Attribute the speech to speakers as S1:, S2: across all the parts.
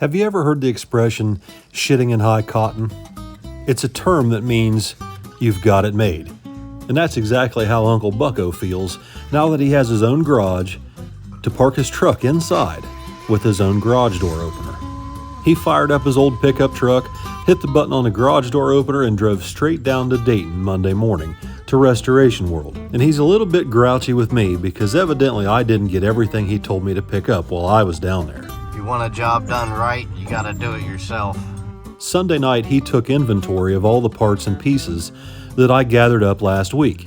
S1: Have you ever heard the expression, shitting in high cotton? It's a term that means you've got it made. And that's exactly how Uncle Bucko feels now that he has his own garage to park his truck inside with his own garage door opener. He fired up his old pickup truck, hit the button on the garage door opener, and drove straight down to Dayton Monday morning to Restoration World. And he's a little bit grouchy with me because evidently I didn't get everything he told me to pick up while I was down there.
S2: If you want a job done right, you gotta do it yourself.
S1: Sunday night, he took inventory of all the parts and pieces that I gathered up last week.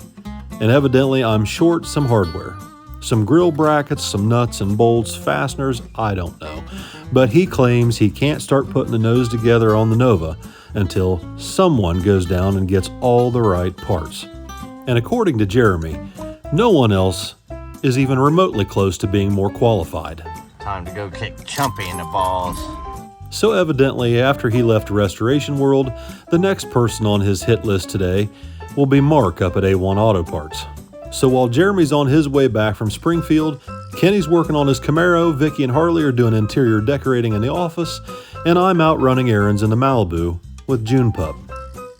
S1: And evidently I'm short some hardware. Some grill brackets, some nuts and bolts, fasteners, I don't know. But he claims he can't start putting the nose together on the Nova until someone goes down and gets all the right parts. And according to Jeremy, no one else is even remotely close to being more qualified.
S2: Time to go kick Chumpy in the balls.
S1: So evidently, after he left Restoration World, the next person on his hit list today will be Mark up at A1 Auto Parts. So while Jeremy's on his way back from Springfield, Kenny's working on his Camaro, Vicky and Harley are doing interior decorating in the office, and I'm out running errands in the Malibu with June Pup.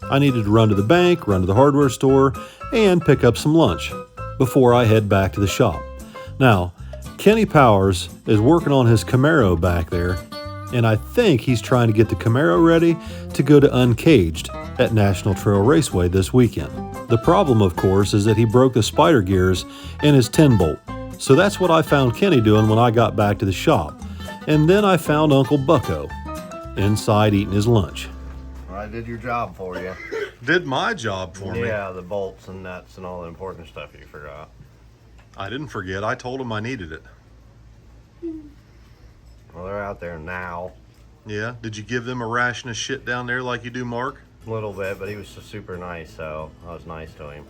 S1: I needed to run to the bank, run to the hardware store, and pick up some lunch before I head back to the shop. Now, Kenny Powers is working on his Camaro back there, and I think he's trying to get the Camaro ready to go to Uncaged at National Trail Raceway this weekend. The problem, of course, is that he broke the spider gears in his 10-bolt. So that's what I found Kenny doing when I got back to the shop. And then I found Uncle Bucko inside eating his lunch.
S2: I did your job for you.
S1: Did my job for me?
S2: Yeah, the bolts and nuts and all the important stuff you forgot.
S1: I didn't forget. I told him I needed it.
S2: Well, they're out there now.
S1: Yeah? Did you give them a ration of shit down there like you do Mark?
S2: A little bit, but he was super nice, so I was nice to him.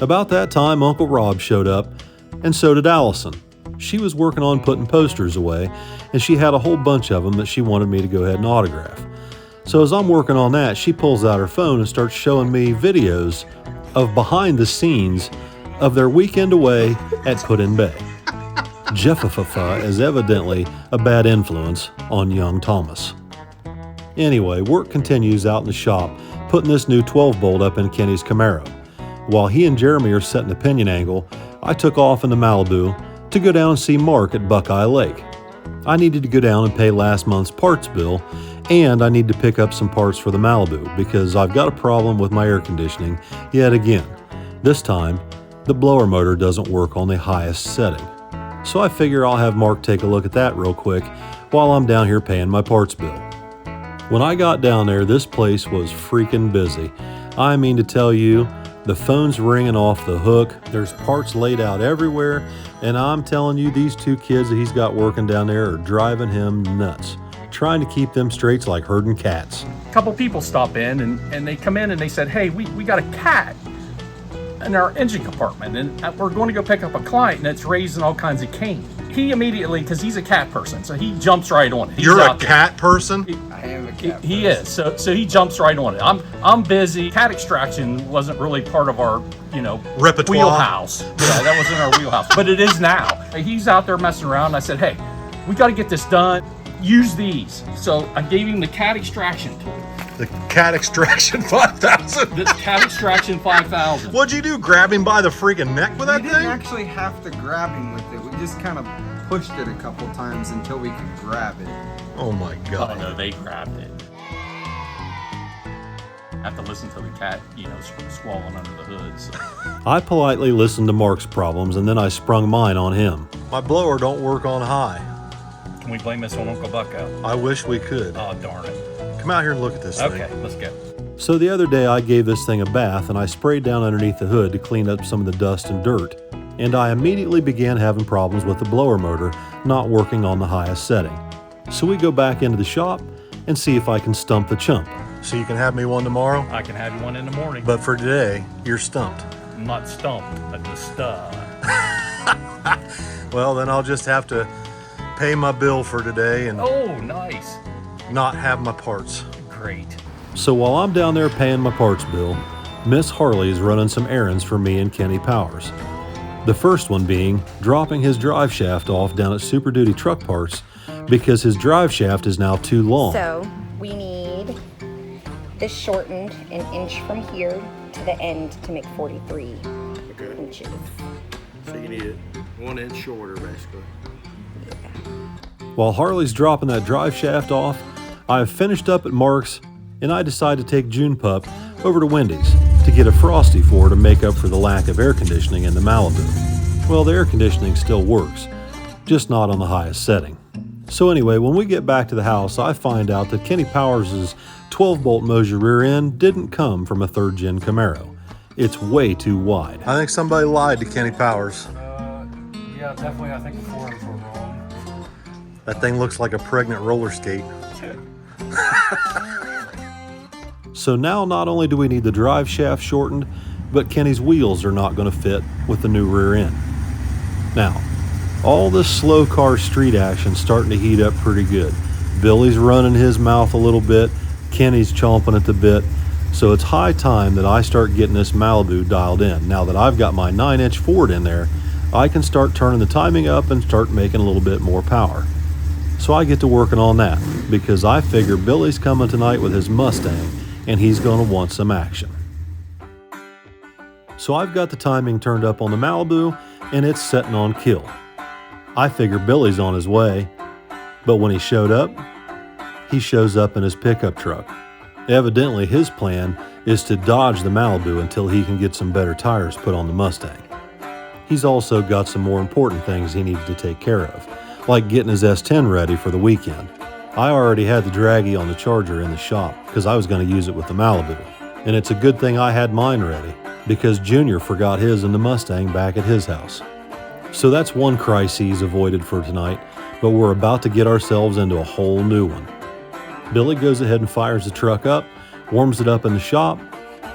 S1: About that time, Uncle Rob showed up, and so did Allison. She was working on putting posters away, and she had a whole bunch of them that she wanted me to go ahead and autograph. So as I'm working on that, she pulls out her phone and starts showing me videos of behind the scenes of their weekend away at Put-in Bay. Jeffafafa is evidently a bad influence on young Thomas. Anyway, work continues out in the shop, putting this new 12-bolt up in Kenny's Camaro. While he and Jeremy are setting the pinion angle, I took off into Malibu to go down and see Mark at Buckeye Lake. I needed to go down and pay last month's parts bill, and I need to pick up some parts for the Malibu because I've got a problem with my air conditioning yet again. This time, the blower motor doesn't work on the highest setting. So I figure I'll have Mark take a look at that real quick while I'm down here paying my parts bill. When I got down there, this place was freaking busy. I mean to tell you, the phone's ringing off the hook, there's parts laid out everywhere, and I'm telling you, these two kids that he's got working down there are driving him nuts, trying to keep them straights like herding cats.
S3: A couple people stop in and they come in and they said, hey, we got a cat in our engine compartment and we're going to go pick up a client and it's raising all kinds of cane. He immediately, because he's a cat person, so he jumps right on it.
S1: You're a cat person?
S4: I am a cat person.
S3: He is, so he jumps right on it. I'm busy. Cat extraction wasn't really part of our,
S1: repertoire.
S3: Wheelhouse. Yeah, that wasn't our wheelhouse, but it is now. He's out there messing around and I said, hey, we got to get this done. Use these. So I gave him the cat extraction tool.
S1: The cat extraction 5000.
S3: The cat extraction 5000.
S1: What'd you do? Grab him by the freaking neck with that
S4: We
S1: thing?
S4: didn't actually have to grab him with it. We just kind of pushed it a couple times until we could grab it.
S1: Oh my
S3: Oh
S1: god.
S3: no, they grabbed it. I have to listen to the cat, squalling under the hood. So.
S1: I politely listened to Mark's problems and then I sprung mine on him. My blower don't work on high.
S3: Can we blame this on Uncle Bucko?
S1: I wish we could.
S3: Oh, darn it.
S1: Come out here and look at this thing.
S3: Okay, let's go.
S1: So the other day I gave this thing a bath and I sprayed down underneath the hood to clean up some of the dust and dirt. And I immediately began having problems with the blower motor not working on the highest setting. So we go back into the shop and see if I can stump the chump. So you can have me one tomorrow?
S3: I can have you one in the morning.
S1: But for today, you're stumped.
S3: I'm not stumped, but the stud.
S1: Well, then I'll just have to pay my bill for today and
S3: Oh, nice.
S1: not have my parts.
S3: Great.
S1: So while I'm down there paying my parts bill, Miss Harley is running some errands for me and Kenny Powers. The first one being dropping his drive shaft off down at Super Duty Truck Parts because his drive shaft is now too long.
S5: So we need this shortened an inch from here to the end to make 43 inches.
S6: So you need it 1 inch shorter, basically.
S1: While Harley's dropping that drive shaft off, I have finished up at Mark's, and I decide to take June Pup over to Wendy's to get a Frosty for her to make up for the lack of air conditioning in the Malibu. Well, the air conditioning still works, just not on the highest setting. So anyway, when we get back to the house, I find out that Kenny Powers' 12-bolt Moser rear end didn't come from a 3rd gen Camaro. It's way too wide. I think somebody lied to Kenny Powers.
S3: Yeah, definitely. I think the forums were wrong.
S1: That thing looks like a pregnant roller skate. So now not only do we need the drive shaft shortened, but Kenny's wheels are not going to fit with the new rear end. Now, all this slow car street action starting to heat up pretty good. Billy's running his mouth a little bit, Kenny's chomping at the bit, so it's high time that I start getting this Malibu dialed in. Now that I've got my 9-inch Ford in there, I can start turning the timing up and start making a little bit more power. So I get to working on that, because I figure Billy's coming tonight with his Mustang, and he's going to want some action. So I've got the timing turned up on the Malibu, and it's setting on kill. I figure Billy's on his way, but when he showed up, he shows up in his pickup truck. Evidently, his plan is to dodge the Malibu until he can get some better tires put on the Mustang. He's also got some more important things he needs to take care of, like getting his S10 ready for the weekend. I already had the Draggy on the Charger in the shop because I was going to use it with the Malibu. And it's a good thing I had mine ready because Junior forgot his in the Mustang back at his house. So that's one crisis avoided for tonight, but we're about to get ourselves into a whole new one. Billy goes ahead and fires the truck up, warms it up in the shop,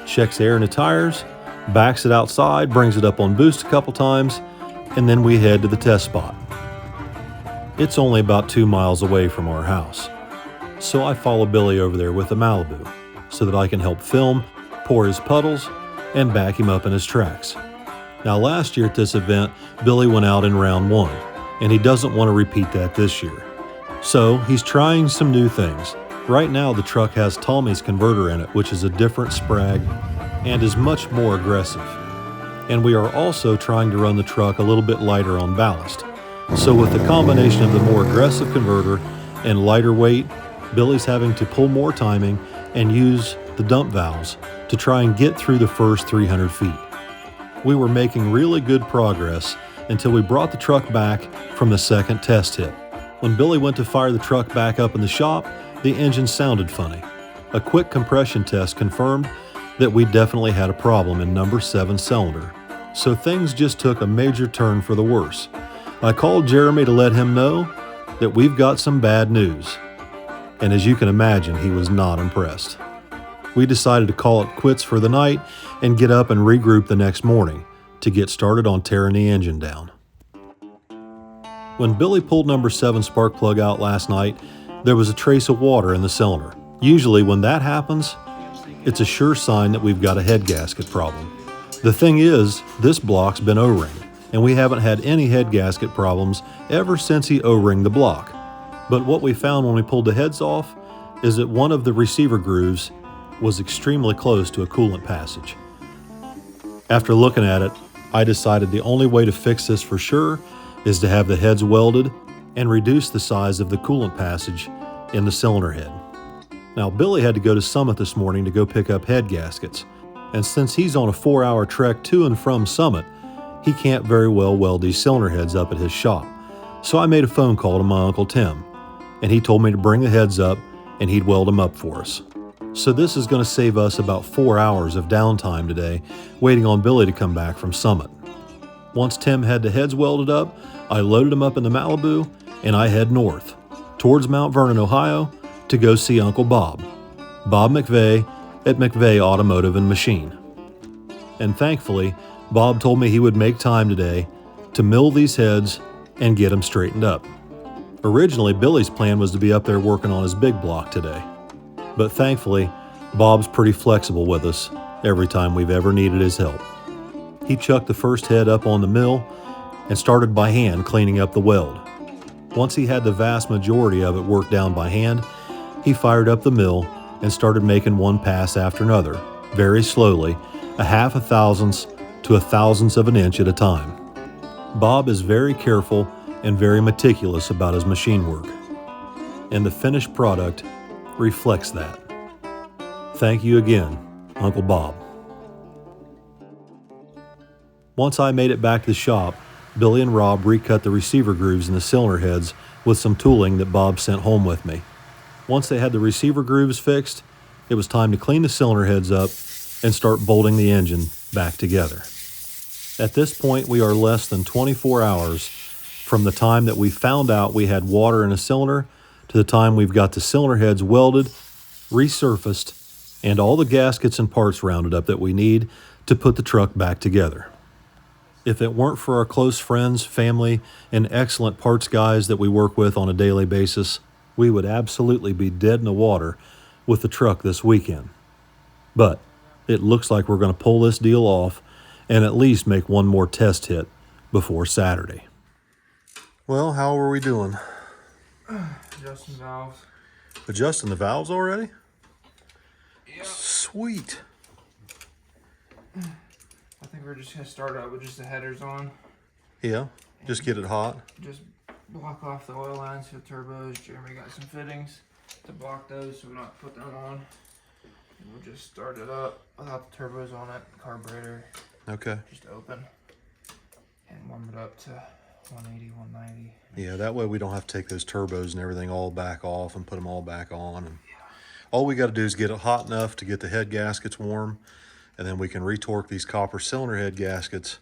S1: checks air in the tires, backs it outside, brings it up on boost a couple times, and then we head to the test spot. It's only about 2 miles away from our house. So I follow Billy over there with the Malibu so that I can help film, pour his puddles, and back him up in his tracks. Now last year at this event, Billy went out in round 1, and he doesn't want to repeat that this year. So he's trying some new things. Right now the truck has Tommy's converter in it, which is a different sprag and is much more aggressive. And we are also trying to run the truck a little bit lighter on ballast. So with the combination of the more aggressive converter and lighter weight, Billy's having to pull more timing and use the dump valves to try and get through the first 300 feet. We were making really good progress until we brought the truck back from the second test hit. When Billy went to fire the truck back up in the shop, the engine sounded funny. A quick compression test confirmed that we definitely had a problem in number 7 cylinder. So things just took a major turn for the worse. I called Jeremy to let him know that we've got some bad news. And as you can imagine, he was not impressed. We decided to call it quits for the night and get up and regroup the next morning to get started on tearing the engine down. When Billy pulled number 7 spark plug out last night, there was a trace of water in the cylinder. Usually when that happens, it's a sure sign that we've got a head gasket problem. The thing is, this block's been O-ringed, and we haven't had any head gasket problems ever since he O-ringed the block. But what we found when we pulled the heads off is that one of the receiver grooves was extremely close to a coolant passage. After looking at it, I decided the only way to fix this for sure is to have the heads welded and reduce the size of the coolant passage in the cylinder head. Now, Billy had to go to Summit this morning to go pick up head gaskets, and since he's on a 4-hour trek to and from Summit, he can't very well weld these cylinder heads up at his shop. So I made a phone call to my Uncle Tim, and he told me to bring the heads up and he'd weld them up for us. So this is going to save us about 4 hours of downtime today, waiting on Billy to come back from Summit. Once Tim had the heads welded up, I loaded them up in the Malibu, and I head north, towards Mount Vernon, Ohio, to go see Uncle Bob McVeigh at McVeigh Automotive and Machine. And thankfully, Bob told me he would make time today to mill these heads and get them straightened up. Originally, Billy's plan was to be up there working on his big block today. But thankfully, Bob's pretty flexible with us every time we've ever needed his help. He chucked the first head up on the mill and started by hand cleaning up the weld. Once he had the vast majority of it worked down by hand, he fired up the mill and started making one pass after another, very slowly, a half a thousandth to a thousandth of an inch at a time. Bob is very careful and very meticulous about his machine work, and the finished product reflects that. Thank you again, Uncle Bob. Once I made it back to the shop, Billy and Rob recut the receiver grooves in the cylinder heads with some tooling that Bob sent home with me. Once they had the receiver grooves fixed, it was time to clean the cylinder heads up and start bolting the engine back together. At this point, we are less than 24 hours from the time that we found out we had water in a cylinder to the time we've got the cylinder heads welded, resurfaced, and all the gaskets and parts rounded up that we need to put the truck back together. If it weren't for our close friends, family, and excellent parts guys that we work with on a daily basis, we would absolutely be dead in the water with the truck this weekend. But it looks like we're going to pull this deal off and at least make one more test hit before Saturday. Well, how are we doing?
S7: Adjusting valves.
S1: Adjusting the valves already?
S7: Yeah.
S1: Sweet.
S7: I think we're just gonna start out with just the headers on.
S1: Yeah, just get it hot.
S7: Just block off the oil lines for the turbos. Jeremy got some fittings to block those so we don't have to put them on. And we'll just start it up without the turbos on it. Carburetor
S1: Okay.
S7: just open and warm it up to 180, 190.
S1: Yeah, that way we don't have to take those turbos and everything all back off and put them all back on. And all we got to do is get it hot enough to get the head gaskets warm, and then we can retorque these copper cylinder head gaskets.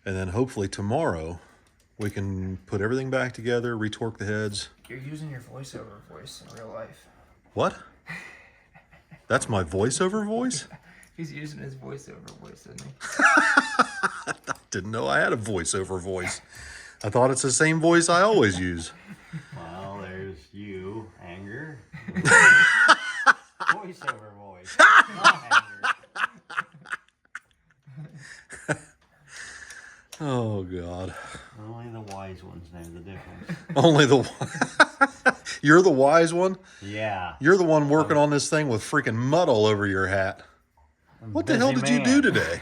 S1: And then hopefully tomorrow we can put everything back together, retorque the heads.
S7: You're using your voiceover voice in real life.
S1: What? That's my voiceover voice?
S7: He's using his voiceover voice, isn't he?
S1: Didn't know I had a voiceover voice. I thought it's the same voice I always use.
S2: Well, there's you, anger. Voiceover voice. Not anger.
S1: Oh, God.
S2: Only the wise ones know the difference.
S1: Only the one. You're the wise one?
S2: Yeah.
S1: You're the one working on this thing with freaking mud all over your hat. What the hell did you do today?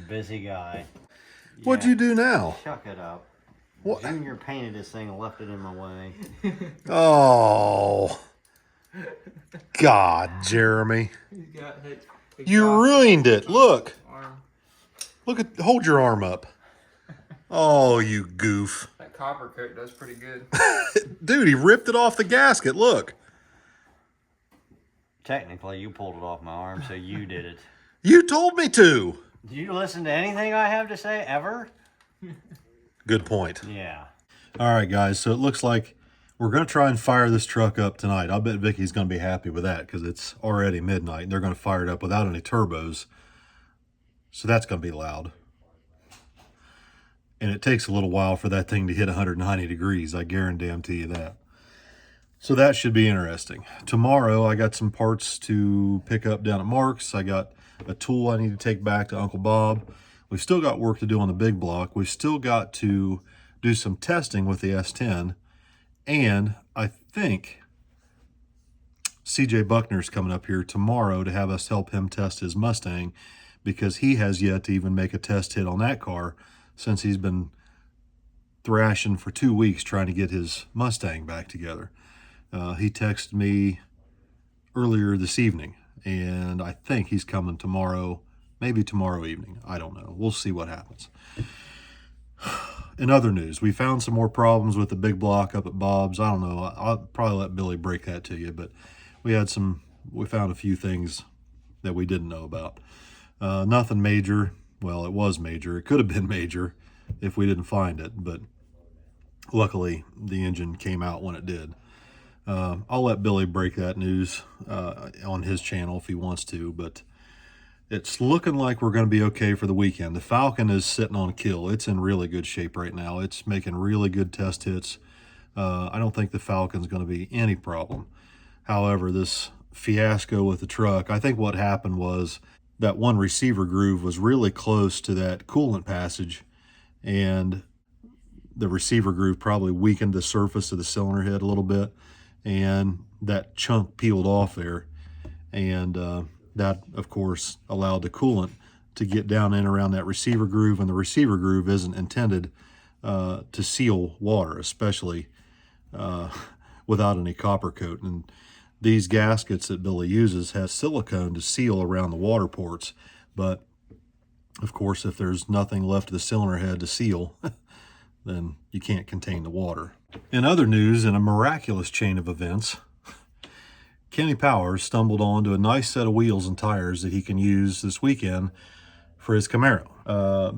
S2: Busy guy.
S1: What'd you do now?
S2: Chuck it up.
S1: What?
S2: Junior painted this thing and left it in my way.
S1: Oh. God, Jeremy.
S7: He's got hit.
S1: You ruined it. Look.
S7: Arm.
S1: Look at, hold your arm up. Oh, you goof.
S7: That copper coat does pretty good.
S1: Dude, he ripped it off the gasket. Look.
S2: Technically, you pulled it off my arm, so you did it.
S1: You told me to.
S2: Do you listen to anything I have to say ever?
S1: Good point.
S2: Yeah.
S1: All right, guys. So it looks like we're going to try and fire this truck up tonight. I'll bet Vicky's going to be happy with that because it's already midnight. And they're going to fire it up without any turbos. So that's going to be loud. And it takes a little while for that thing to hit 190 degrees. I guarantee you that. So that should be interesting. Tomorrow, I got some parts to pick up down at Mark's. I got a tool I need to take back to Uncle Bob. We've still got work to do on the big block. We've still got to do some testing with the S10. And I think CJ Buckner's coming up here tomorrow to have us help him test his Mustang because he has yet to even make a test hit on that car since he's been thrashing for 2 weeks trying to get his Mustang back together. He texted me earlier this evening, and I think he's coming tomorrow, maybe tomorrow evening. I don't know. We'll see what happens. In other news, we found some more problems with the big block up at Bob's. I don't know. I'll probably let Billy break that to you, but we found a few things that we didn't know about. Nothing major. Well, it was major. It could have been major if we didn't find it, but luckily the engine came out when it did. I'll let Billy break that news on his channel if he wants to, but it's looking like we're going to be okay for the weekend. The Falcon is sitting on kill. It's in really good shape right now. It's making really good test hits. I don't think the Falcon's going to be any problem. However, this fiasco with the truck, I think what happened was that one receiver groove was really close to that coolant passage, and the receiver groove probably weakened the surface of the cylinder head a little bit, and that chunk peeled off there, and that of course allowed the coolant to get down in around that receiver groove, and the receiver groove isn't intended to seal water, especially without any copper coat. And these gaskets that Billy uses has silicone to seal around the water ports, but of course if there's nothing left of the cylinder head to seal, then you can't contain the water. In other news, in a miraculous chain of events, Kenny Powers stumbled onto a nice set of wheels and tires that he can use this weekend for his Camaro.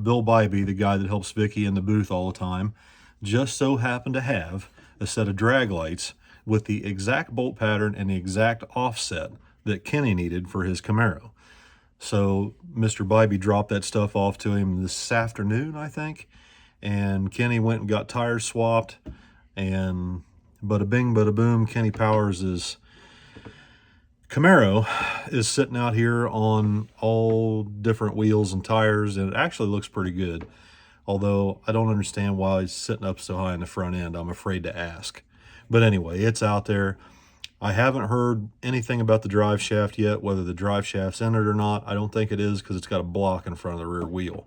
S1: Bill Bybee, the guy that helps Vicky in the booth all the time, just so happened to have a set of drag lights with the exact bolt pattern and the exact offset that Kenny needed for his Camaro. So Mr. Bybee dropped that stuff off to him this afternoon, I think, and Kenny went and got tires swapped, and bada bing, bada boom, Kenny Powers' Camaro is sitting out here on all different wheels and tires, and it actually looks pretty good. Although I don't understand why it's sitting up so high in the front end. I'm afraid to ask. But anyway, it's out there. I haven't heard anything about the drive shaft yet, whether the drive shaft's in it or not. I don't think it is, because it's got a block in front of the rear wheel.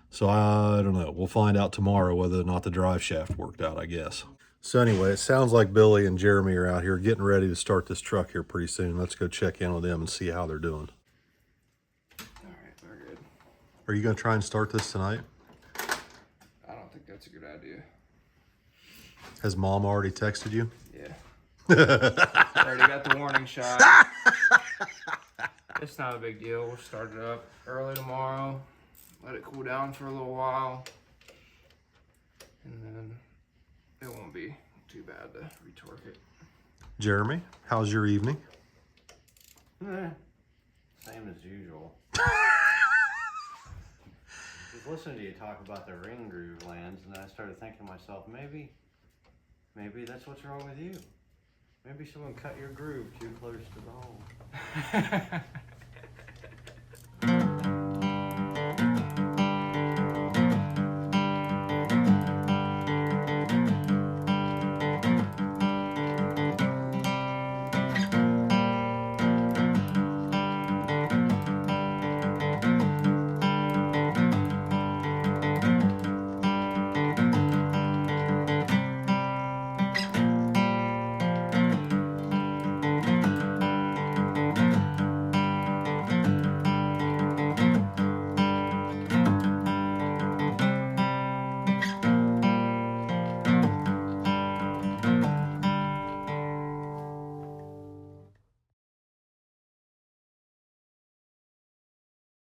S1: So I don't know. We'll find out tomorrow whether or not the drive shaft worked out, I guess. So anyway, it sounds like Billy and Jeremy are out here getting ready to start this truck here pretty soon. Let's go check in with them and see how they're doing.
S7: All right, we're good.
S1: Are you going to try and start this tonight?
S7: I don't think that's a good idea.
S1: Has Mom already texted you?
S7: Yeah. Already got the warning shot. It's not a big deal. We'll start it up early tomorrow. Let it cool down for a little while. And then it won't be too bad to retorque it.
S1: Jeremy, how's your evening?
S2: Same as usual. Just listening to you talk about the ring groove lands, and I started thinking to myself, maybe that's what's wrong with you. Maybe someone cut your groove too close to the hole.